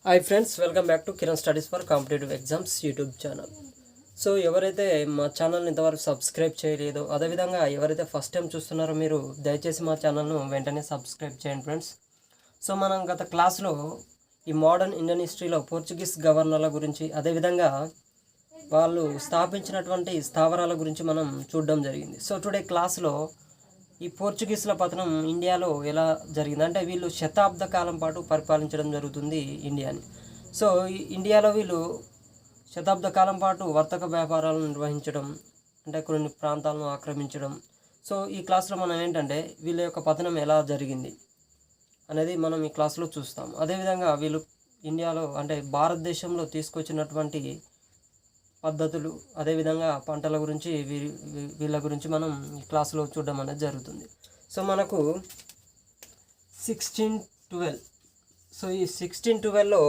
Hi friends, welcome back to Kiran studies for competitive exams YouTube channel. So ఎవరైతే మా ఛానల్ని ఇంతవరకు సబ్స్క్రైబ్ చేయలేదో, అదేవిధంగా ఎవరైతే ఫస్ట్ టైం చూస్తున్నారో మీరు దయచేసి మా ఛానల్ను వెంటనే సబ్స్క్రైబ్ చేయండి ఫ్రెండ్స్. సో మనం గత క్లాస్లో ఈ మోడర్న్ ఇండియన్ హిస్టరీలో పోర్చుగీస్ గవర్నర్ల గురించి, అదేవిధంగా వాళ్ళు స్థాపించినటువంటి స్థావరాల గురించి మనం చూడడం జరిగింది. సో టుడే క్లాస్లో ఈ పోర్చుగీస్ల పతనం ఇండియాలో ఎలా జరిగింది అంటే, వీళ్ళు శతాబ్ద కాలం పాటు పరిపాలించడం జరుగుతుంది ఇండియాని. సో ఇండియాలో వీళ్ళు శతాబ్ద కాలం పాటు వర్తక వ్యాపారాలను నిర్వహించడం, అంటే కొన్ని ప్రాంతాలను ఆక్రమించడం. సో ఈ క్లాస్లో మనం ఏంటంటే వీళ్ళ యొక్క పతనం ఎలా జరిగింది అనేది మనం ఈ క్లాస్లో చూస్తాం. అదేవిధంగా వీళ్ళు ఇండియాలో అంటే భారతదేశంలో తీసుకొచ్చినటువంటి పద్ధతులు, అదేవిధంగా పంటల గురించి వీళ్ళ గురించి మనం ఈ క్లాస్లో చూడడం అనేది జరుగుతుంది. సో మనకు 1612, సో ఈ 1612లో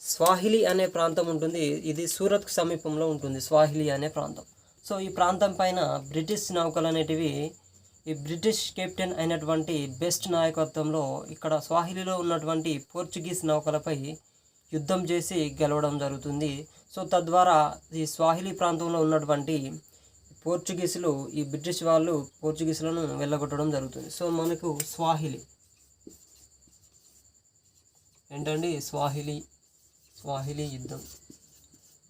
స్వాహిలి అనే ప్రాంతం ఉంటుంది. ఇది సూరత్కు సమీపంలో ఉంటుంది స్వాహిలి అనే ప్రాంతం. సో ఈ ప్రాంతం పైన బ్రిటిష్ నౌకలు అనేటివి ఈ బ్రిటిష్ కెప్టెన్ అయినటువంటి బెస్ట్ నాయకత్వంలో ఇక్కడ స్వాహిలిలో ఉన్నటువంటి పోర్చుగీస్ నౌకలపై యుద్ధం చేసి గెలవడం జరుగుతుంది. సో తద్వారా ఈ స్వాహిలి ప్రాంతంలో ఉన్నటువంటి పోర్చుగీసులు ఈ బ్రిటిష్ వాళ్ళు పోర్చుగీసులను వెళ్ళగొట్టడం జరుగుతుంది. సో మనకు స్వాహిలి ఏంటండి, స్వాహిలి యుద్ధం.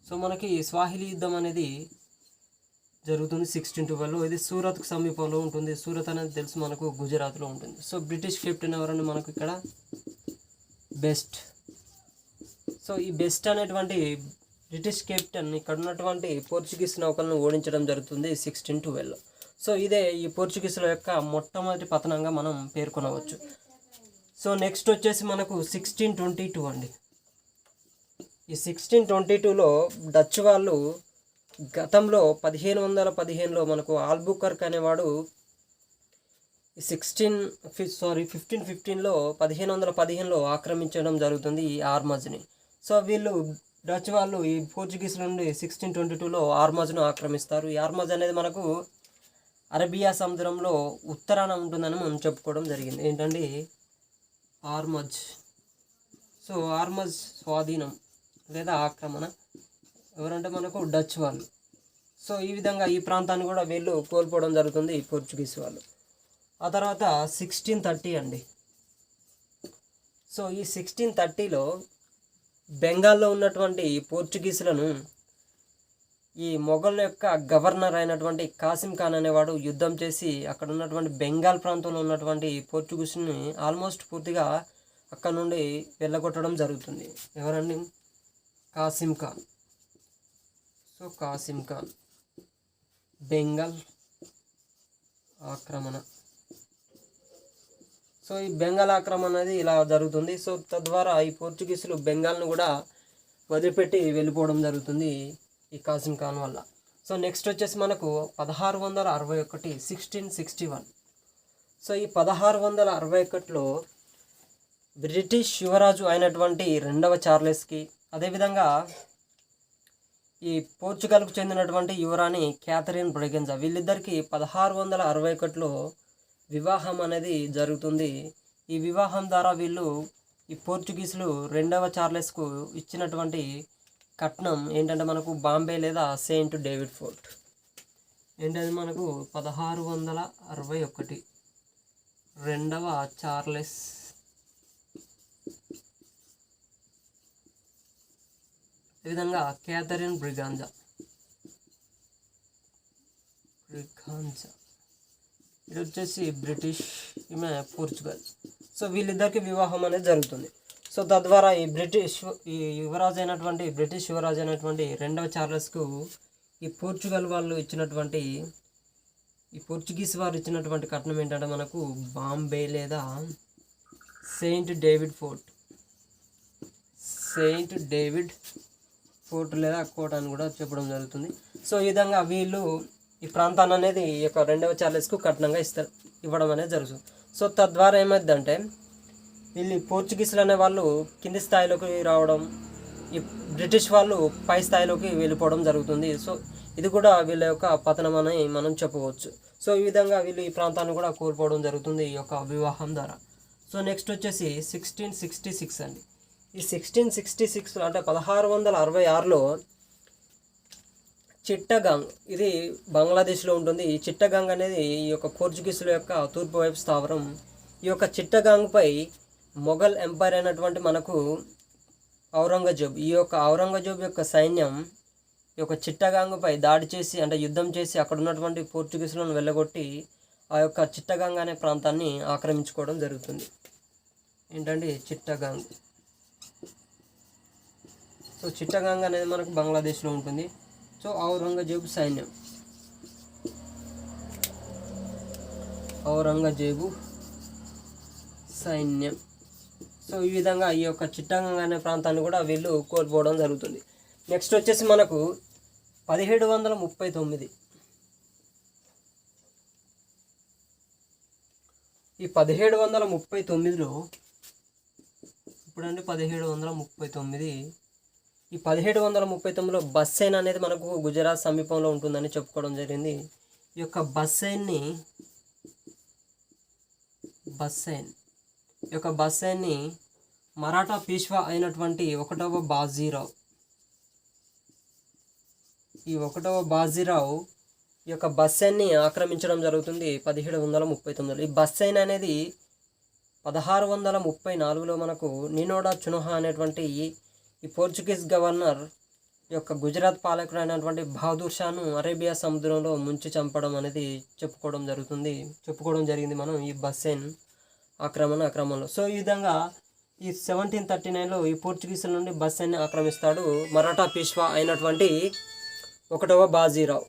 సో మనకి స్వాహిలి యుద్ధం అనేది జరుగుతుంది 1612లో. ఇది సూరత్కు సమీపంలో ఉంటుంది. సూరత్ అనేది తెలుసు మనకు, గుజరాత్లో ఉంటుంది. సో బ్రిటిష్ కెప్టెన్ ఎవరండి మనకు ఇక్కడ, బెస్ట్. సో ఈ బెస్ట్ అనేటువంటి బ్రిటిష్ కెప్టెన్ ఇక్కడ ఉన్నటువంటి పోర్చుగీస్ నౌకలను ఓడించడం జరుగుతుంది 1612లో. సో ఇదే ఈ పోర్చుగీసుల యొక్క మొట్టమొదటి పతనంగా మనం పేర్కొనవచ్చు. సో నెక్స్ట్ వచ్చేసి మనకు 1622 అండి. ఈ 1622లో డచ్ వాళ్ళు గతంలో 1515లో మనకు ఆల్బుకర్క్ అనేవాడు 1515లో 1515లో ఆక్రమించడం జరుగుతుంది ఈ ఆర్మజ్ని. సో వీళ్ళు డచ్ వాళ్ళు ఈ పోర్చుగీస్ నుండి 1622లో ఆర్మజ్ను ఆక్రమిస్తారు. ఈ ఆర్మజ్ అనేది మనకు అరేబియా సముద్రంలో ఉత్తరాన ఉంటుందని మనం చెప్పుకోవడం జరిగింది. ఏంటండి, ఆర్మజ్. సో ఆర్మజ్ స్వాధీనం లేదా ఆక్రమణ ఎవరంటే మనకు డచ్ వాళ్ళు. సో ఈ విధంగా ఈ ప్రాంతాన్ని కూడా వీళ్ళు కోల్పోవడం జరుగుతుంది ఈ పోర్చుగీస్ వాళ్ళు. ఆ తర్వాత 1630 అండి. సో ఈ 1630లో బెంగాల్లో ఉన్నటువంటి పోర్చుగీసులను ఈ మొఘల్ యొక్క గవర్నర్ అయినటువంటి కాసిం ఖాన్ అనేవాడు యుద్ధం చేసి అక్కడ ఉన్నటువంటి బెంగాల్ ప్రాంతంలో ఉన్నటువంటి పోర్చుగీసుని ఆల్మోస్ట్ పూర్తిగా అక్కడ నుండి వెళ్ళగొట్టడం జరుగుతుంది. ఎవరండి, కాసిం ఖాన్. సో కాసిం ఖాన్ బెంగాల్ ఆక్రమణ. సో ఈ బెంగాల్ ఆక్రమణ అనేది ఇలా జరుగుతుంది. సో తద్వారా ఈ పోర్చుగీసులు బెంగాల్ను కూడా వదిలిపెట్టి వెళ్ళిపోవడం జరుగుతుంది ఈ కాసిం ఖాన్ వల్ల. సో నెక్స్ట్ వచ్చేసి మనకు 1661, 1661. సో ఈ 1661లో బ్రిటిష్ యువరాజు అయినటువంటి 2వ చార్లెస్కి, అదేవిధంగా ఈ పోర్చుగల్కు చెందినటువంటి యువరాణి క్యాథరిన్ బ్రెగెన్జా, వీళ్ళిద్దరికీ 1661లో వివాహం అనేది జరుగుతుంది. ఈ వివాహం ద్వారా వీళ్ళు ఈ పోర్చుగీసులు 2వ చార్లెస్కు ఇచ్చినటువంటి కట్నం ఏంటంటే మనకు బాంబే లేదా సెయింట్ డేవిడ్ ఫోర్ట్. ఏంటంటే మనకు 1661 2వ చార్లెస్ అదేవిధంగా క్యాథరిన్ బ్రిగాంజా ఇది వచ్చేసి బ్రిటిష్, ఈమె పోర్చుగల్. సో వీళ్ళిద్దరికి వివాహం అనేది జరుగుతుంది. సో తద్వారా ఈ బ్రిటిష్ యువరాజు అయినటువంటి 2వ చార్లెస్కు ఈ పోర్చుగల్ వాళ్ళు ఇచ్చినటువంటి ఈ పోర్చుగీస్ వారు ఇచ్చినటువంటి కట్నం ఏంటంటే మనకు బాంబే లేదా సెయింట్ డేవిడ్ ఫోర్ట్ లేదా కోట అని కూడా చెప్పడం జరుగుతుంది. సో ఈ విధంగా వీళ్ళు ఈ ప్రాంతాన్ని అనేది ఈ యొక్క 2వ చార్లెస్కు కట్నంగా ఇవ్వడం అనేది జరుగుతుంది. సో తద్వారా ఏమైందంటే వీళ్ళు పోర్చుగీసులు అనే వాళ్ళు కింది స్థాయిలోకి రావడం, ఈ బ్రిటిష్ వాళ్ళు పై స్థాయిలోకి వెళ్ళిపోవడం జరుగుతుంది. సో ఇది కూడా వీళ్ళ యొక్క పతనం అని మనం చెప్పవచ్చు. సో ఈ విధంగా వీళ్ళు ఈ ప్రాంతాన్ని కూడా కోల్పోవడం జరుగుతుంది ఈ యొక్క వివాహం ద్వారా. సో నెక్స్ట్ వచ్చేసి 1666 అండి. ఈ 1666 అంటే 1666లో చిట్టగాంగ్, ఇది బంగ్లాదేశ్లో ఉంటుంది. ఈ చిట్టగాంగ్ అనేది ఈ యొక్క పోర్చుగీసుల యొక్క తూర్పు వైపు స్థావరం. ఈ యొక్క చిట్టగాంగ్పై మొఘల్ ఎంపైర్ అయినటువంటి మనకు ఔరంగజేబ్, ఈ యొక్క ఔరంగజేబ్ యొక్క సైన్యం ఈ యొక్క చిట్టగాంగ్పై దాడి చేసి అంటే యుద్ధం చేసి అక్కడ ఉన్నటువంటి పోర్చుగీసులను వెళ్ళగొట్టి ఆ యొక్క చిట్టగాంగ్ అనే ప్రాంతాన్ని ఆక్రమించుకోవడం జరుగుతుంది. ఏంటంటే చిట్టగాంగ్. సో చిట్టగాంగ్ అనేది మనకు బంగ్లాదేశ్లో ఉంటుంది. సో ఔరంగజేబు సైన్యం. సో ఈ విధంగా ఈ యొక్క చిట్టగాంగ్ అనే ప్రాంతాన్ని కూడా వీళ్ళు కోల్పోవడం జరుగుతుంది. నెక్స్ట్ వచ్చేసి మనకు 1739. ఈ 1739లో ఇప్పుడంటే 1739, ఈ 1739లో బస్సైన్ అనేది మనకు గుజరాత్ సమీపంలో ఉంటుందని చెప్పుకోవడం జరిగింది. ఈ యొక్క బస్సైన్ని మరాఠా పీష్వా అయినటువంటి 1వ బాజీరావు, ఈ 1వ బాజీరావు ఈ యొక్క బస్సైన్ని ఆక్రమించడం జరుగుతుంది 1739లో. ఈ బస్సైన్ అనేది 1634లో మనకు నినోడా చునోహా అనేటువంటి ఈ పోర్చుగీస్ గవర్నర్ యొక్క గుజరాత్ పాలకుడు అయినటువంటి బహదూర్ షాను అరేబియా సముద్రంలో ముంచి చంపడం అనేది చెప్పుకోవడం జరిగింది మనం ఈ బస్సైన్ ఆక్రమణలో. సో ఈ విధంగా ఈ 1739లో ఈ పోర్చుగీసుల నుండి బస్సైన్ని ఆక్రమిస్తాడు మరాఠా పీష్వా అయినటువంటి 1వ బాజీరావు.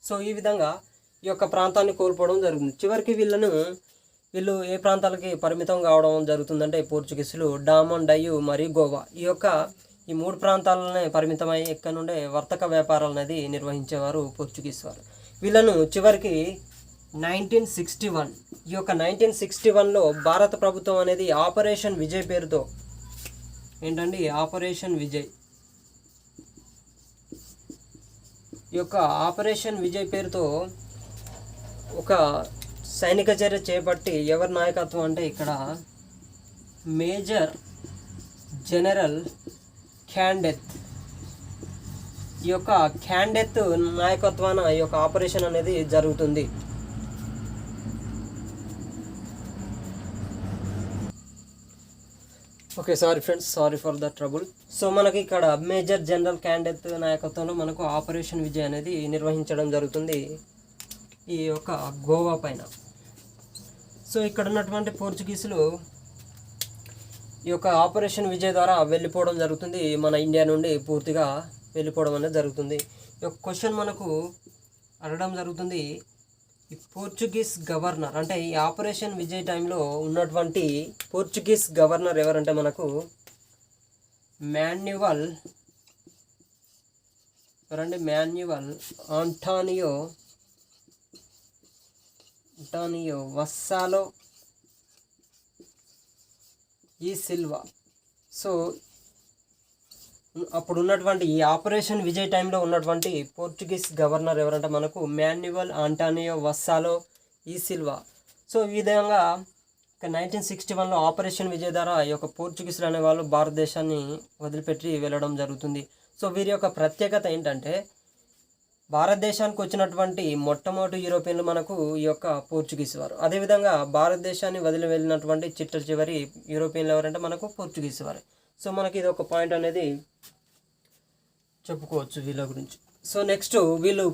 సో ఈ విధంగా ఈ యొక్క ప్రాంతాన్ని కోల్పోవడం జరుగుతుంది. చివరికి వీళ్ళు ఏ ప్రాంతాలకి పరిమితం కావడం జరుగుతుందంటే పోర్చుగీసులు డామన్, డయ్యు మరియు గోవా, ఈ 3 ప్రాంతాలనే పరిమితమై ఎక్కడి నుండే వర్తక వ్యాపారాలు అనేది నిర్వహించేవారు పోర్చుగీస్ వారు. వీళ్ళను చివరికి 1961, ఈ యొక్క 1961లో భారత ప్రభుత్వం అనేది ఆపరేషన్ విజయ్ పేరుతో, ఏంటండి ఆపరేషన్ విజయ్, ఈ యొక్క ఆపరేషన్ విజయ్ పేరుతో ఒక సైనిక చర్య చేపట్టి ఎవరి నాయకత్వం అంటే ఇక్కడ మేజర్ జనరల్ క్యాండెత్, ఈ యొక్క క్యాండెత్ నాయకత్వాన ఈ యొక్క ఆపరేషన్ అనేది జరుగుతుంది. Okay, sorry friends, sorry for the trouble. So మనకి ఇక్కడ మేజర్ జనరల్ క్యాండెత్ నాయకత్వంలో మనకు ఆపరేషన్ విజయ్ అనేది నిర్వహించడం జరుగుతుంది ఈ యొక్క గోవా పైన. సో ఇక్కడ ఉన్నటువంటి పోర్చుగీసులు ఈ యొక్క ఆపరేషన్ విజయ్ ద్వారా వెళ్ళిపోవడం జరుగుతుంది, మన ఇండియా నుండి పూర్తిగా వెళ్ళిపోవడం అనేది జరుగుతుంది. ఈ యొక్క క్వశ్చన్ మనకు అడగడం జరుగుతుంది, ఈ పోర్చుగీస్ గవర్నర్ అంటే ఈ ఆపరేషన్ విజయ్ టైంలో ఉన్నటువంటి పోర్చుగీస్ గవర్నర్ ఎవరంటే మనకు మాన్యువల్ ఆంటానియో వస్సాలో ఈ సిల్వా. సో అప్పుడు ఉన్నటువంటి ఈ ఆపరేషన్ విజయ్ టైంలో ఉన్నటువంటి పోర్చుగీస్ గవర్నర్ ఎవరంటే మనకు మాన్యువల్ ఆంటానియో వస్సాలో ఈ సిల్వా. సో ఈ విధంగా 1961లో ఆపరేషన్ విజయ్ ద్వారా ఈ యొక్క పోర్చుగీసులు అనేవాళ్ళు భారతదేశాన్ని వదిలిపెట్టి వెళ్ళడం జరుగుతుంది. సో వీరి యొక్క ప్రత్యేకత ఏంటంటే భారతదేశానికి వచ్చినటువంటి మొట్టమొదటి యూరోపియన్లు మనకు ఈ యొక్క పోర్చుగీస్ వారు. అదేవిధంగా భారతదేశాన్ని వదిలి వెళ్ళినటువంటి చివరి యూరోపియన్లు ఎవరంటే మనకు పోర్చుగీస్ వారు. సో మనకి ఇది ఒక పాయింట్ అనేది చెప్పుకోవచ్చు వీళ్ళ గురించి. సో నెక్స్ట్ వీళ్ళు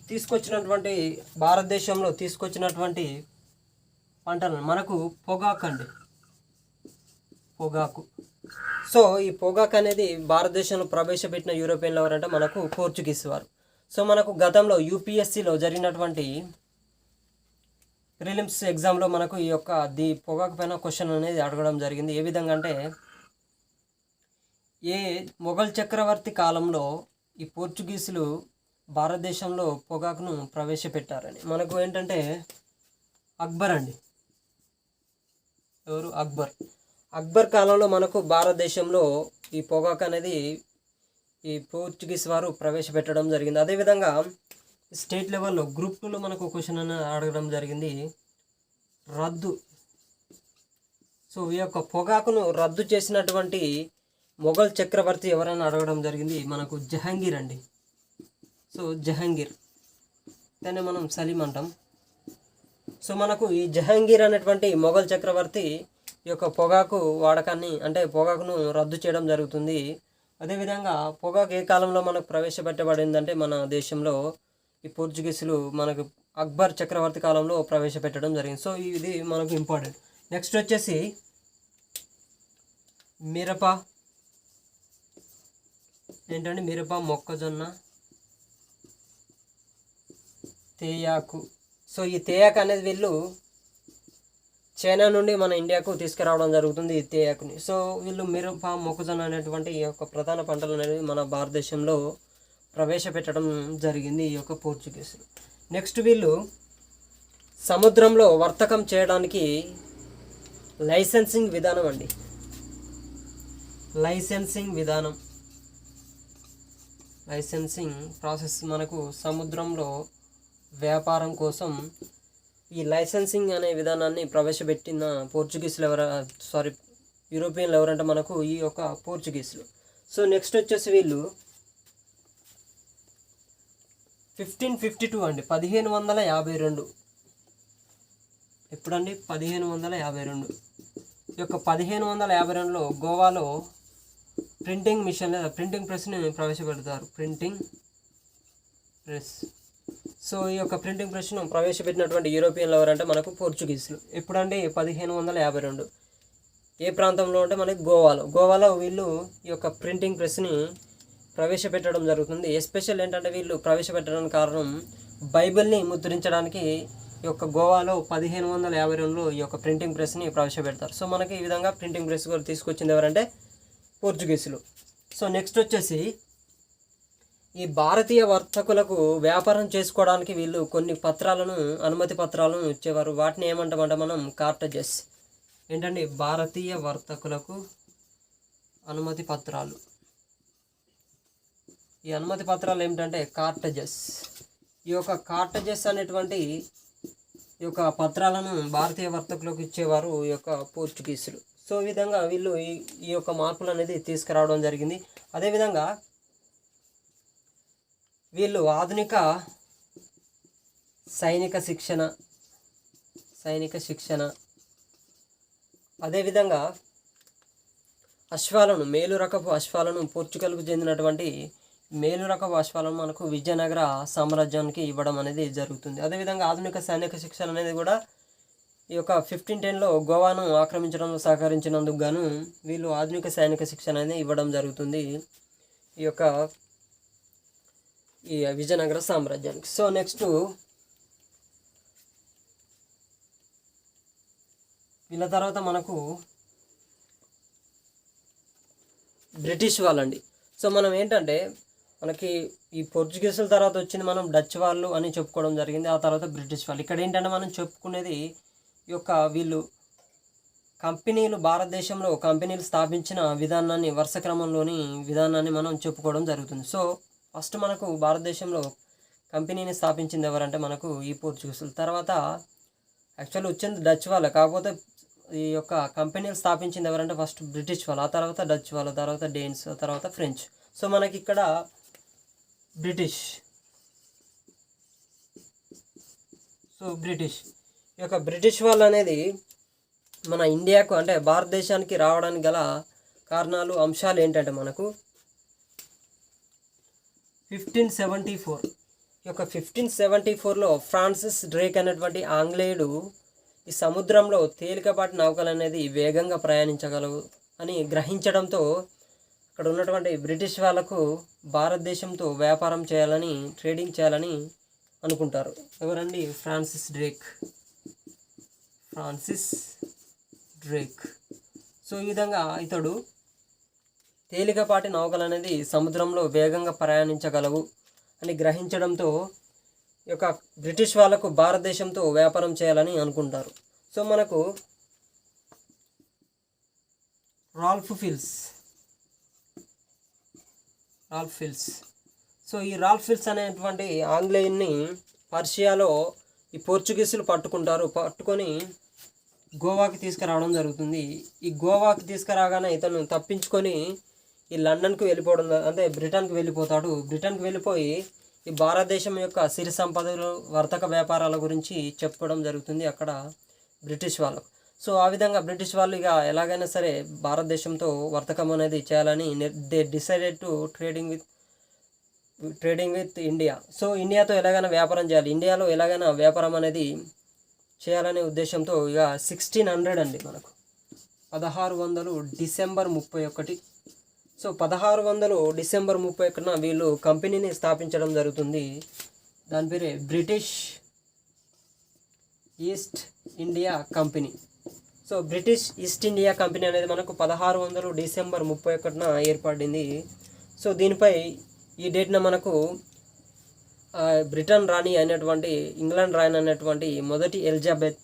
తీసుకొచ్చినటువంటి భారతదేశంలో తీసుకొచ్చినటువంటి పంటలను మనకు పొగాకు. సో ఈ పొగాకు అనేది భారతదేశంలో ప్రవేశపెట్టిన యూరోపియన్లు ఎవరంటే మనకు పోర్చుగీస్ వారు. సో మనకు గతంలో యూపీఎస్సీలో జరిగినటువంటి ప్రిలిమ్స్ ఎగ్జామ్లో మనకు ఈ యొక్క పొగాకు పైన క్వశ్చన్ అనేది అడగడం జరిగింది. ఏ విధంగా అంటే మొఘల్ చక్రవర్తి కాలంలో ఈ పోర్చుగీసులు భారతదేశంలో పొగాకును ప్రవేశపెట్టారని. మనకు ఏంటంటే అక్బర్ అండి, ఎవరు అక్బర్ కాలంలో మనకు భారతదేశంలో ఈ పొగాకు అనేది ఈ పోర్చుగీస్ వారు ప్రవేశపెట్టడం జరిగింది. అదేవిధంగా స్టేట్ లెవెల్లో గ్రూప్ 2లో మనకు క్వశ్చన్ అని అడగడం జరిగింది. రద్దు. సో ఈ యొక్క పొగాకును రద్దు చేసినటువంటి మొఘల్ చక్రవర్తి ఎవరైనా అడగడం జరిగింది, మనకు జహాంగీర్ అండి. సో జహాంగీర్, దాన్ని మనం సలీం అంటాం. సో మనకు ఈ జహాంగీర్ అనేటువంటి మొఘల్ చక్రవర్తి ఈ యొక్క పొగాకు వాడకాన్ని అంటే పొగాకును రద్దు చేయడం జరుగుతుంది. అదేవిధంగా పొగాకు ఏ కాలంలో మనకు ప్రవేశపెట్టబడిందంటే మన దేశంలో ఈ పోర్చుగీసులు మనకు అక్బర్ చక్రవర్తి కాలంలో ప్రవేశపెట్టడం జరిగింది. సో ఇది మనకు ఇంపార్టెంట్. నెక్స్ట్ వచ్చేసి మిరప ఏంటంటే మిరప, మొక్కజొన్న, తేయాకు. సో ఈ తేయాకు అనేది వీళ్ళు చైనా నుండి మన ఇండియాకు తీసుకురావడం జరుగుతుంది ఈ తేయాకుని. సో వీళ్ళు మిరప, మొక్కజొన్న అనేటువంటి ఈ యొక్క ప్రధాన పంటలు అనేవి మన భారతదేశంలో ప్రవేశపెట్టడం జరిగింది ఈ యొక్క పోర్చుగీసులు. నెక్స్ట్ వీళ్ళు సముద్రంలో వర్తకం చేయడానికి లైసెన్సింగ్ విధానం అండి. లైసెన్సింగ్ ప్రాసెస్ మనకు సముద్రంలో వ్యాపారం కోసం ఈ లైసెన్సింగ్ అనే విధానాన్ని ప్రవేశపెట్టిన పోర్చుగీసులు యూరోపియన్లు ఎవరంటే మనకు ఈ యొక్క పోర్చుగీసులు. సో నెక్స్ట్ వచ్చేసి వీళ్ళు 1552 అండి, 1552. ఎప్పుడండి? 1552. ఈ యొక్క 1552లో గోవాలో ప్రింటింగ్ మిషన్ లేదా ప్రింటింగ్ ప్రెస్ని ప్రవేశపెడతారు. Printing press. సో ఈ యొక్క ప్రింటింగ్ ప్రెస్ను ప్రవేశపెట్టినటువంటి యూరోపియన్లు ఎవరంటే మనకు పోర్చుగీసులు. ఎప్పుడంటే 1552. ఏ ప్రాంతంలో అంటే మనకి గోవాలో వీళ్ళు ఈ యొక్క ప్రింటింగ్ ప్రెస్ని ప్రవేశపెట్టడం జరుగుతుంది. ఎస్పెషల్ ఏంటంటే వీళ్ళు ప్రవేశపెట్టడానికి కారణం బైబిల్ని ముద్రించడానికి ఈ యొక్క గోవాలో 1552లో ఈ యొక్క ప్రింటింగ్ ప్రెస్ని ప్రవేశపెడతారు. సో మనకి ఈ విధంగా ప్రింటింగ్ ప్రెస్ కూడా తీసుకొచ్చింది ఎవరంటే పోర్చుగీసులు. సో నెక్స్ట్ వచ్చేసి ఈ భారతీయ వర్తకులకు వ్యాపారం చేసుకోవడానికి వీళ్ళు కొన్ని అనుమతి పత్రాలను ఇచ్చేవారు. వాటిని ఏమంటామంటే మనం కార్టేజెస్. ఏంటండి? భారతీయ వర్తకులకు అనుమతి పత్రాలు. ఈ అనుమతి పత్రాలు ఏమిటంటే కార్టేజెస్. ఈ యొక్క కార్టేజెస్ అనేటువంటి ఈ యొక్క పత్రాలను భారతీయ వర్తకులకు ఇచ్చేవారు ఈ యొక్క పోర్చుగీసులు. సో ఈ విధంగా వీళ్ళు ఈ యొక్క మార్పులు అనేది తీసుకురావడం జరిగింది. అదేవిధంగా వీళ్ళు ఆధునిక సైనిక శిక్షణ అదేవిధంగా అశ్వాలను, మేలు రకపు అశ్వాలను, పోర్చుగల్కు చెందినటువంటి మేలు రకపు అశ్వాలను మనకు విజయనగర సామ్రాజ్యానికి ఇవ్వడం అనేది జరుగుతుంది. అదేవిధంగా ఆధునిక సైనిక శిక్షణ అనేది కూడా ఈ యొక్క 1510లో గోవాను ఆక్రమించడంలో సహకరించినందుకు గాను వీళ్ళు ఆధునిక సైనిక శిక్షణ అనేది ఇవ్వడం జరుగుతుంది ఈ విజయనగర సామ్రాజ్యానికి. సో నెక్స్ట్ వీళ్ళ తర్వాత మనకు బ్రిటిష్ వాళ్ళండి. సో మనం ఏంటంటే మనకి ఈ పోర్చుగీసుల తర్వాత వచ్చింది మనం డచ్ వాళ్ళు అని చెప్పుకోవడం జరిగింది. ఆ తర్వాత బ్రిటిష్ వాళ్ళు. ఇక్కడ ఏంటంటే మనం చెప్పుకునేది ఈ యొక్క వీళ్ళు భారతదేశంలో కంపెనీలు స్థాపించిన విధానాన్ని, వరుస క్రమంలోని విధానాన్ని మనం చెప్పుకోవడం జరుగుతుంది. సో ఫస్ట్ మనకు భారతదేశంలో కంపెనీని స్థాపించింది ఎవరంటే మనకు ఈ పోర్చుగీసులు. తర్వాత యాక్చువల్లీ వచ్చింది డచ్ వాళ్ళు, కాకపోతే ఈ యొక్క కంపెనీలు స్థాపించింది ఎవరంటే ఫస్ట్ బ్రిటిష్ వాళ్ళు, ఆ తర్వాత డచ్ వాళ్ళు, తర్వాత డేన్స్, ఆ తర్వాత ఫ్రెంచ్. సో మనకి ఇక్కడ బ్రిటిష్. ఈ యొక్క బ్రిటిష్ వాళ్ళు అనేది మన ఇండియాకు అంటే భారతదేశానికి రావడానికి గల కారణాలు, అంశాలు ఏంటంటే మనకు 1574. ఈ యొక్క 1574లో ఫ్రాన్సిస్ డ్రేక్ అనేటువంటి ఆంగ్లేయుడు ఈ సముద్రంలో తేలికపాటి నౌకలు అనేది వేగంగా ప్రయాణించగలవు అని గ్రహించడంతో అక్కడ ఉన్నటువంటి బ్రిటిష్ వాళ్ళకు భారతదేశంతో వ్యాపారం చేయాలని, ట్రేడింగ్ చేయాలని అనుకుంటారు. ఎవరండి? Francis Drake. సో ఈ విధంగా ఇతడు తేలికపాటి నౌకలు అనేది సముద్రంలో వేగంగా ప్రయాణించగలవు అని గ్రహించడంతో ఈ యొక్క బ్రిటిష్ వాళ్ళకు భారతదేశంతో వ్యాపారం చేయాలని అనుకుంటారు. సో మనకు రాల్ఫ్ ఫిల్స్. సో ఈ రాల్ఫ్ ఫిలిప్స్ అనేటువంటి ఆంగ్లేయుని పర్షియాలో ఈ పోర్చుగీసులు పట్టుకొని గోవాకి తీసుకురావడం జరుగుతుంది. ఈ గోవాకి తీసుకురాగానే ఇతను తప్పించుకొని ఈ లండన్కి వెళ్ళిపోవడం, అంటే బ్రిటన్కి వెళ్ళిపోతాడు. బ్రిటన్కి వెళ్ళిపోయి ఈ భారతదేశం యొక్క సిరి సంపదలు, వర్తక వ్యాపారాల గురించి చెప్పడం జరుగుతుంది అక్కడ బ్రిటిష్ వాళ్ళకు. సో ఆ విధంగా బ్రిటిష్ వాళ్ళు ఇక ఎలాగైనా సరే భారతదేశంతో వర్తకం అనేది చేయాలని they decided to trading with India. So ఇండియాతో ఎలాగైనా వ్యాపారం చేయాలి, ఇండియాలో ఎలాగైనా వ్యాపారం అనేది చేయాలనే ఉద్దేశంతో ఇక 1600 అండి, మనకు 1600 డిసెంబర్ 31. సో 1600 డిసెంబర్ 31న వీళ్ళు కంపెనీని స్థాపించడం జరుగుతుంది. దాని పేరే British East India company. So British East India Company అనేది మనకు 1600 డిసెంబర్ 31న ఏర్పడింది. సో దీనిపై ఈ డేట్న మనకు బ్రిటన్ రాణి అయినటువంటి, ఇంగ్లాండ్ రాణి అయినటువంటి మొదటి ఎలిజబెత్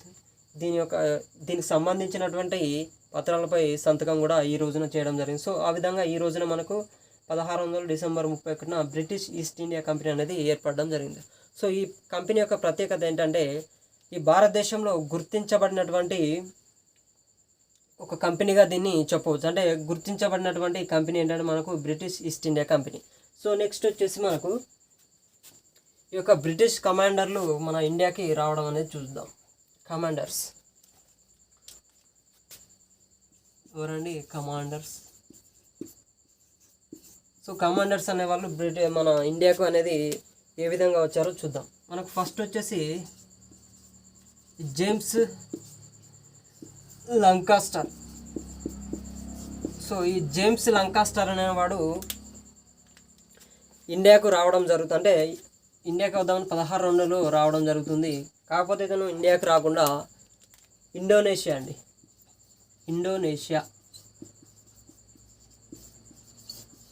దీనికి సంబంధించినటువంటి పత్రాలపై సంతకం కూడా ఈ రోజున చేయడం జరిగింది. సో ఆ విధంగా ఈ రోజున మనకు 1600 డిసెంబర్ 31న బ్రిటిష్ ఈస్ట్ ఇండియా కంపెనీ అనేది ఏర్పడడం జరిగింది. సో ఈ కంపెనీ యొక్క ప్రత్యేకత ఏంటంటే ఈ భారతదేశంలో గుర్తించబడినటువంటి ఒక కంపెనీగా దీన్ని చెప్పవచ్చు. అంటే గుర్తించబడినటువంటి కంపెనీ ఏంటంటే మనకు British East India company. So next వచ్చేసి మనకు ఈ యొక్క బ్రిటిష్ కమాండర్లు మన ఇండియాకి రావడం అనేది చూద్దాం. కమాండర్స్ ఎవరండి? కమాండర్స్. సో కమాండర్స్ అనేవాళ్ళు మన ఇండియాకు అనేది ఏ విధంగా వచ్చారో చూద్దాం. మనకు ఫస్ట్ వచ్చేసి జేమ్స్ లంకాస్టర్. సో ఈ జేమ్స్ లంకాస్టర్ అనేవాడు ఇండియాకు రావడం జరుగుతుంది. అంటే ఇండియాకి వద్దామని 1602లో రావడం జరుగుతుంది. కాకపోతే ఇతను ఇండియాకి రాకుండా ఇండోనేషియా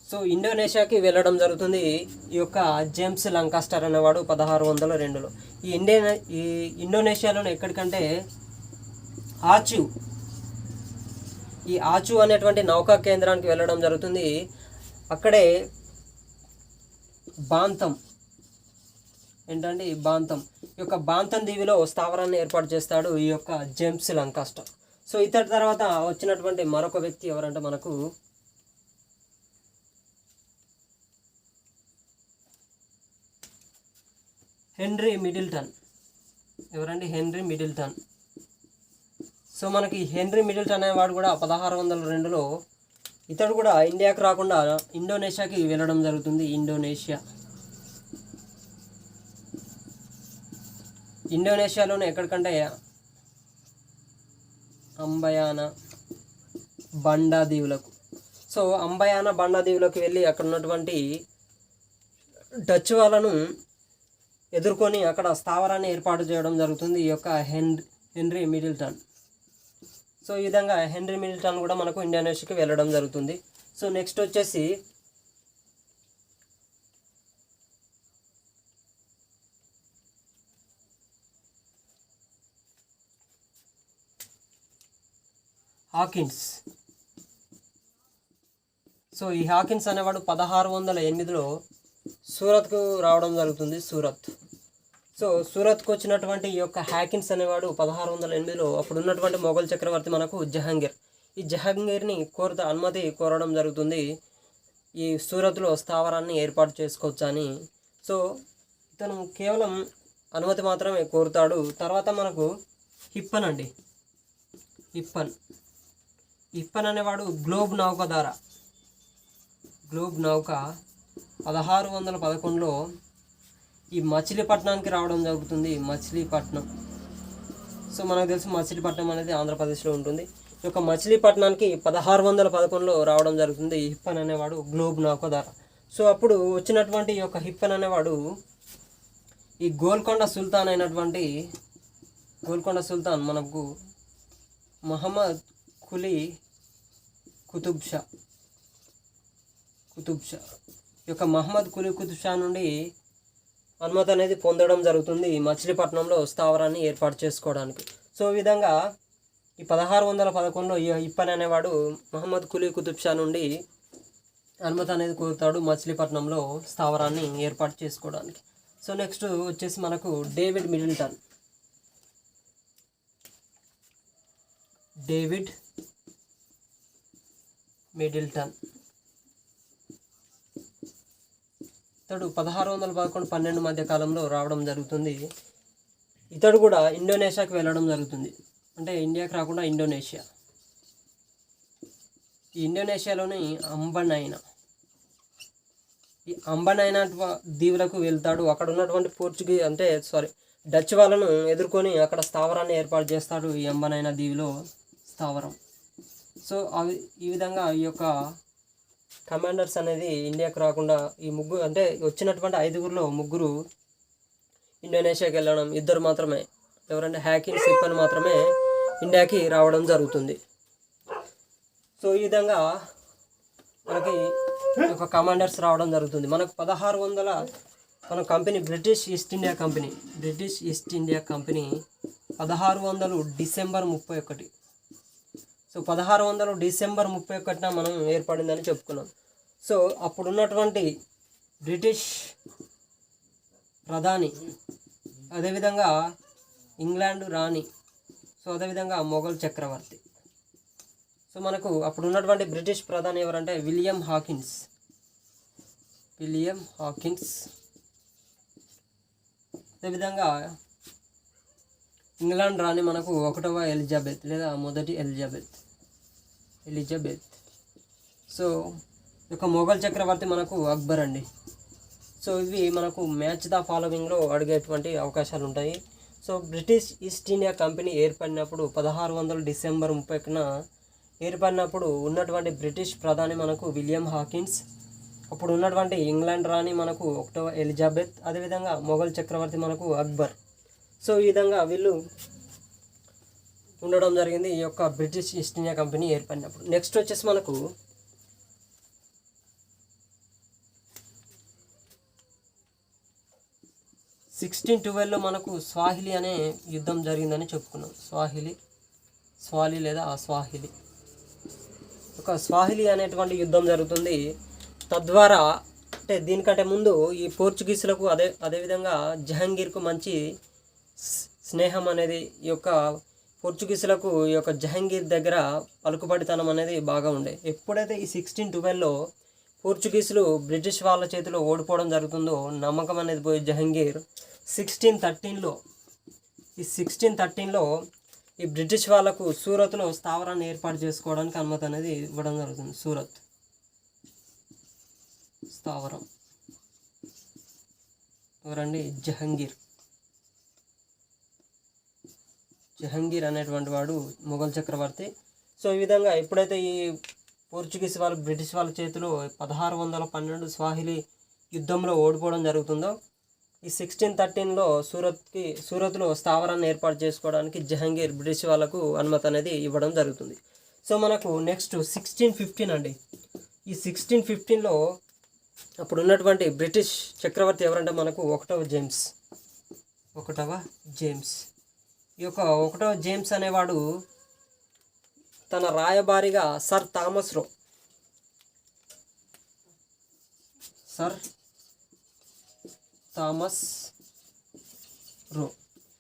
సో ఇండోనేషియాకి వెళ్ళడం జరుగుతుంది. ఈ యొక్క జేమ్స్ లంకాస్టర్ అనేవాడు 1602లో ఈ ఇండోనేషియాలోనే ఎక్కడికంటే ఆచు అనేటువంటి నౌకా కేంద్రానికి వెళ్ళడం జరుగుతుంది. అక్కడే బాంతం ఈ యొక్క బాంతం దీవిలో స్థావరాన్ని ఏర్పాటు చేస్తాడు ఈ యొక్క జేమ్స్ లంకాస్టర్. సో ఇతడి తర్వాత వచ్చినటువంటి మరొక వ్యక్తి ఎవరంటే మనకు హెన్రీ మిడిల్టన్. ఎవరండి? Henry Middleton. సో మనకి హెన్రీ మిడిల్టన్ అనేవాడు కూడా 1602లో ఇతడు కూడా ఇండియాకి రాకుండా ఇండోనేషియాకి వెళ్ళడం జరుగుతుంది. ఇండోనేషియాలోనే ఎక్కడికంటే అంబయానా బండా దీవులకు. సో అంబయానా బండా దీవులకు వెళ్ళి అక్కడ ఉన్నటువంటి డచ్ వాళ్ళను ఎదుర్కొని అక్కడ స్థావరాన్ని ఏర్పాటు చేయడం జరుగుతుంది ఈ యొక్క హెన్రీ మిడిల్టన్. సో ఈ విధంగా హెన్రీ మిడిల్టన్ కూడా మనకు ఇండోనేషియాకి వెళ్ళడం జరుగుతుంది. సో నెక్స్ట్ వచ్చేసి హాకిన్స్. సో ఈ హాకిన్స్ అనేవాడు 1608లో సూరత్కు రావడం జరుగుతుంది. సో సూరత్కు వచ్చినటువంటి ఈ యొక్క హాకిన్స్ అనేవాడు 1608లో అప్పుడు ఉన్నటువంటి మొఘల్ చక్రవర్తి మనకు ఈ జహాంగీర్ని అనుమతి కోరడం జరుగుతుంది ఈ సూరత్లో స్థావరాన్ని ఏర్పాటు చేసుకోవచ్చా అని. సో ఇతను కేవలం అనుమతి మాత్రమే కోరుతాడు. తర్వాత మనకు హిప్పన్ అనేవాడు గ్లోబ్ నౌక 1611లో ఈ మచిలీపట్నానికి రావడం జరుగుతుంది. సో మనకు తెలుసు మచిలీపట్నం అనేది ఆంధ్రప్రదేశ్లో ఉంటుంది. ఈ యొక్క మచిలీపట్నానికి 1611లో రావడం జరుగుతుంది హిప్పన్ అనేవాడు గ్లోబ్ నౌక ద్వారా. సో అప్పుడు వచ్చినటువంటి ఈ యొక్క హిప్పన్ అనేవాడు ఈ గోల్కొండ సుల్తాన్ మనకు మహమ్మద్ కులీ కుతుబ్ షా ఈ యొక్క మహమ్మద్ కులీ కుతుబ్ షా నుండి అనుమతి అనేది పొందడం జరుగుతుంది మచిలీపట్నంలో స్థావరాన్ని ఏర్పాటు చేసుకోవడానికి. సో ఈ విధంగా ఈ 1611లో ఈ హిప్పన్ అనేవాడు మహమ్మద్ కులీ కుతుబ్ షా నుండి అనుమతి అనేది కోరుతాడు మచిలీపట్నంలో స్థావరాన్ని ఏర్పాటు చేసుకోవడానికి. సో నెక్స్ట్ వచ్చేసి మనకు డేవిడ్ మిడిల్టన్. డేవిడ్ మిడిల్టన్ ఇతడు 1611-12 మధ్య కాలంలో రావడం జరుగుతుంది. ఇతడు కూడా ఇండోనేషియాకి వెళ్ళడం జరుగుతుంది. అంటే ఇండియాకి రాకుండా ఇండోనేషియా. ఈ ఇండోనేషియాలోని ఈ అంబనైనా దీవులకు వెళ్తాడు. అక్కడ ఉన్నటువంటి డచ్ వాళ్ళను ఎదుర్కొని అక్కడ స్థావరాన్ని ఏర్పాటు చేస్తాడు, ఈ అంబనైనా దీవిలో స్థావరం. సో ఈ విధంగా ఈ యొక్క కమాండర్స్ అనేది ఇండియాకు రాకుండా ఈ వచ్చినటువంటి 5గురిలో 3 ఇండోనేషియాకి వెళ్ళడం, 2 మాత్రమే ఎవరంటే హ్యాకిన్ సిప్పన్ మాత్రమే ఇండియాకి రావడం జరుగుతుంది. సో ఈ విధంగా మనకి ఒక కమాండర్స్ రావడం జరుగుతుంది. మనకు 1600 మన company British East India Company 1600 December 31. So 1600 December 31న మనం ఏర్పడిందని చెప్పుకున్నాం. సో అప్పుడున్నటువంటి బ్రిటిష్ ప్రధాని, అదేవిధంగా ఇంగ్లాండ్ రాణి, సో అదేవిధంగా మొఘల్ చక్రవర్తి. సో మనకు అప్పుడు ఉన్నటువంటి బ్రిటిష్ ప్రధాని ఎవరంటే విలియం హాకిన్స్. అదేవిధంగా ఇంగ్లాండ్ రాణి మనకు 1వ ఎలిజబెత్ లేదా మొదటి ఎలిజబెత్. సో యొక్క మొఘల్ చక్రవర్తి మనకు అక్బర్ అండి. సో ఇవి మనకు మ్యాచ్ ద ఫాలోవింగ్లో అడిగేటువంటి అవకాశాలు ఉంటాయి. So British East India company ఏర్పడినప్పుడు 1600 డిసెంబర్ 31న ఏర్పడినప్పుడు ఉన్నటువంటి బ్రిటిష్ ప్రధాని మనకు విలియం హాకిన్స్, అప్పుడు ఉన్నటువంటి ఇంగ్లాండ్ రాణి మనకు 1వ ఎలిజబెత్, అదేవిధంగా మొఘల్ చక్రవర్తి మనకు అక్బర్. సో ఈ విధంగా వీళ్ళు ఉండడం జరిగింది ఈ యొక్క బ్రిటిష్ ఈస్ట్ ఇండియా కంపెనీ ఏర్పడినప్పుడు. నెక్స్ట్ వచ్చేసి మనకు 1612లో మనకు స్వాహిలి అనే యుద్ధం జరిగిందని చెప్పుకున్నాం. స్వాలి లేదా స్వాహిలి ఒక స్వాహిలి అనేటువంటి యుద్ధం జరుగుతుంది. తద్వారా అంటే దీనికంటే ముందు ఈ పోర్చుగీసులకు అదేవిధంగా జహంగీర్కు మంచి స్నేహం అనేది ఈ యొక్క పోర్చుగీసులకు ఈ యొక్క జహంగీర్ దగ్గర పలుకుబడితనం అనేది బాగా ఉండే. ఎప్పుడైతే ఈ 1612లో పోర్చుగీసులు బ్రిటిష్ వాళ్ళ చేతిలో ఓడిపోవడం జరుగుతుందో నమ్మకం అనేది పోయి జహంగీర్ 1613లో ఈ బ్రిటిష్ వాళ్ళకు సూరత్లో స్థావరాన్ని ఏర్పాటు చేసుకోవడానికి అనుమతి అనేది ఇవ్వడం జరుగుతుంది. సూరత్ స్థావరం ఎవరండి? జహంగీర్ అనేటువంటి వాడు మొఘల్ చక్రవర్తి. సో ఈ విధంగా ఎప్పుడైతే ఈ పోర్చుగీస్ వాళ్ళు బ్రిటిష్ వాళ్ళ చేతిలో 1612 స్వాహిలి యుద్ధంలో ఓడిపోవడం జరుగుతుందో ఈ 1613లో సూరత్లో స్థావరాన్ని ఏర్పాటు చేసుకోవడానికి జహంగీర్ బ్రిటిష్ వాళ్ళకు అనుమతి అనేది ఇవ్వడం జరుగుతుంది. సో మనకు నెక్స్ట్ 1615 అండి. ఈ 1615లో అప్పుడు ఉన్నటువంటి బ్రిటిష్ చక్రవర్తి ఎవరంటే మనకు 1వ జేమ్స్. ఈ యొక్క 1వ జేమ్స్ అనేవాడు తన రాయబారిగా సర్ థామస్ రో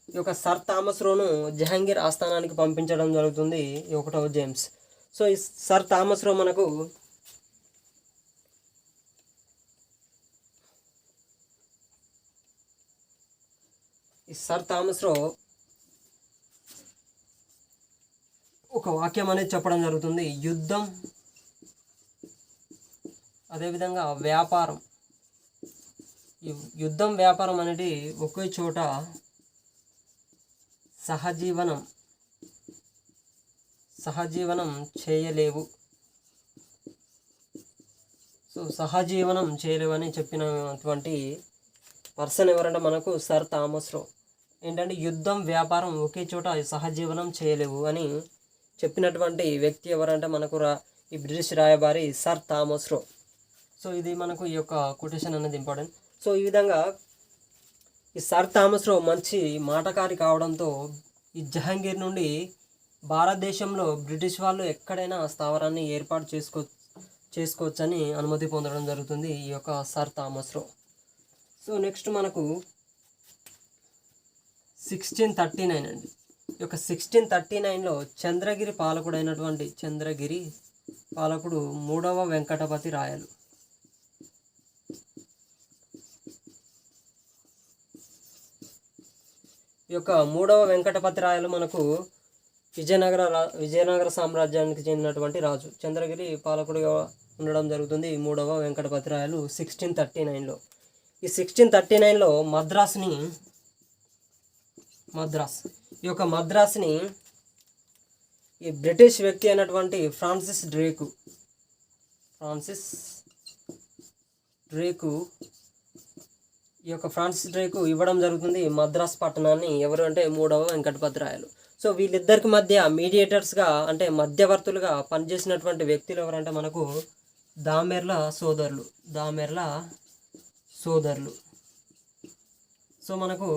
ఈ యొక్క సర్ థామస్ రోను జహంగీర్ ఆస్థానానికి పంపించడం జరుగుతుంది ఈ 1వ జేమ్స్. సో ఈ సర్ థామస్ రో మనకు ఒక వాక్యం అనేది చెప్పడం జరుగుతుంది. యుద్ధం అదేవిధంగా వ్యాపారం, ఈ యుద్ధం వ్యాపారం అనేది ఒకే చోట సహజీవనం చేయలేవు. సో సహజీవనం చేయలేవు అని చెప్పినటువంటి పర్సన్ ఎవరంటే మనకు సర్ థామస్ రో. ఏంటంటే యుద్ధం వ్యాపారం ఒకే చోట సహజీవనం చేయలేవు అని చెప్పినటువంటి వ్యక్తి ఎవరంటే మనకు ఈ బ్రిటిష్ రాయబారి సర్ థామస్ రో. సో ఇది మనకు ఈ యొక్క కొటేషన్ అనేది ఇంపార్టెంట్. సో ఈ విధంగా ఈ సర్ థామస్ రో మంచి మాటకారి కావడంతో ఈ జహంగీర్ నుండి భారతదేశంలో బ్రిటిష్ వాళ్ళు ఎక్కడైనా స్థావరాన్ని ఏర్పాటు చేసుకోవచ్చని అనుమతి పొందడం జరుగుతుంది ఈ యొక్క సర్ థామస్ రో. సో నెక్స్ట్ మనకు 1639 అండి. ఈ యొక్క 1639లో చంద్రగిరి పాలకుడు 3వ వెంకటపతి రాయలు. ఈ యొక్క 3వ వెంకటపతి రాయలు మనకు విజయనగర సామ్రాజ్యానికి చెందినటువంటి రాజు. చంద్రగిరి పాలకుడిగా ఉండడం జరుగుతుంది ఈ 3వ వెంకటపతి రాయలు 1639లో. ఈ 1639లో ఈ యొక్క మద్రాస్ని ఈ బ్రిటిష్ వ్యక్తి అయినటువంటి ఫ్రాన్సిస్ డ్రేకు ఇవ్వడం జరుగుతుంది మద్రాస్ పట్టణాన్ని. ఎవరు అంటే 3వ వెంకటపతి రాయలు. సో వీళ్ళిద్దరికి మధ్య మీడియేటర్స్గా అంటే మధ్యవర్తులుగా పనిచేసినటువంటి వ్యక్తులు ఎవరంటే మనకు దామెర్ల సోదరులు. సో మనకు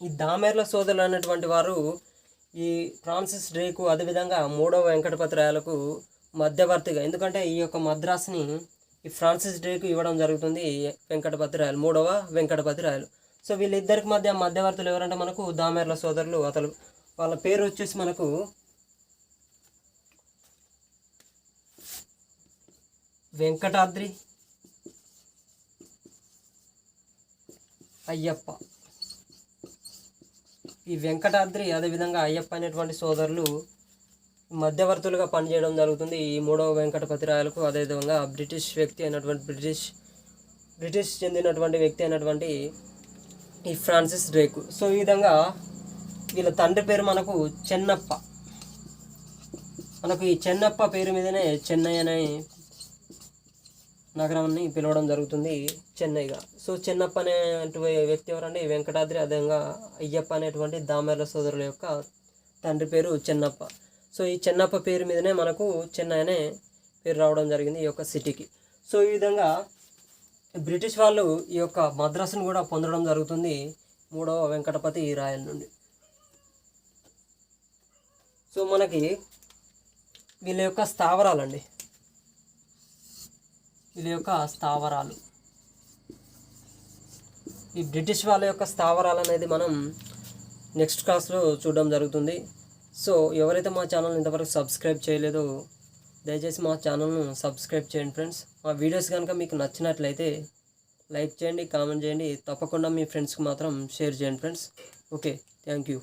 ఈ దామెర్ల సోదరులు అనేటువంటి వారు ఈ ఫ్రాన్సిస్ డ్రేకు అదేవిధంగా 3వ వెంకటపతి రాయలకు మధ్యవర్తిగా, ఎందుకంటే ఈ యొక్క మద్రాస్ని ఈ ఫ్రాన్సిస్ డ్రేకు ఇవ్వడం జరుగుతుంది వెంకటపతి రాయలు, 3వ వెంకటపతి రాయలు. సో వీళ్ళిద్దరికి మధ్య మధ్యవర్తులు ఎవరంటే మనకు దామెర్ల సోదరులు. వాళ్ళ పేరు వచ్చేసి మనకు వెంకటాద్రి అయ్యప్ప. ఈ వెంకటాద్రి అదేవిధంగా అయ్యప్ప అనేటువంటి సోదరులు మధ్యవర్తులుగా పనిచేయడం జరుగుతుంది ఈ 3వ వెంకటపతి రాయలకు. అదేవిధంగా బ్రిటిష్ చెందినటువంటి వ్యక్తి అయినటువంటి ఈ ఫ్రాన్సిస్ డ్రేకు. సో ఈ విధంగా వీళ్ళ తండ్రి పేరు మనకు చెన్నప్ప. మనకు ఈ చెన్నప్ప పేరు మీదనే చెన్నై అనే నగరాన్ని పిలవడం జరుగుతుంది చెన్నైగా. సో చెన్నప్ప అనేటువంటి వ్యక్తి ఎవరంటే వెంకటాద్రి, అదేవిధంగా అయ్యప్ప అనేటువంటి దామెర్ల సోదరుల యొక్క తండ్రి పేరు చెన్నప్ప. సో ఈ చెన్నప్ప పేరు మీదనే మనకు చెన్నై అనే పేరు రావడం జరిగింది ఈ యొక్క సిటీకి. సో ఈ విధంగా బ్రిటిష్ వాళ్ళు ఈ యొక్క మద్రాసును కూడా పొందడం జరుగుతుంది 3వ వెంకటపతి రాయల నుండి. సో మనకి వీళ్ళ యొక్క స్థావరాలు ఈ బ్రిటిష్ వాళ్ళ యొక్క స్థావరాలు అనేది మనం నెక్స్ట్ క్లాస్లో చూడడం జరుగుతుంది. సో ఎవరైతే మా ఛానల్ని ఇంతవరకు సబ్స్క్రైబ్ చేయలేదో దయచేసి మా ఛానల్ను సబ్స్క్రైబ్ చేయండి ఫ్రెండ్స్. మా వీడియోస్ కనుక మీకు నచ్చినట్లయితే లైక్ చేయండి, కామెంట్ చేయండి, తప్పకుండా మీ ఫ్రెండ్స్కి మాత్రం షేర్ చేయండి ఫ్రెండ్స్. Okay, thank you.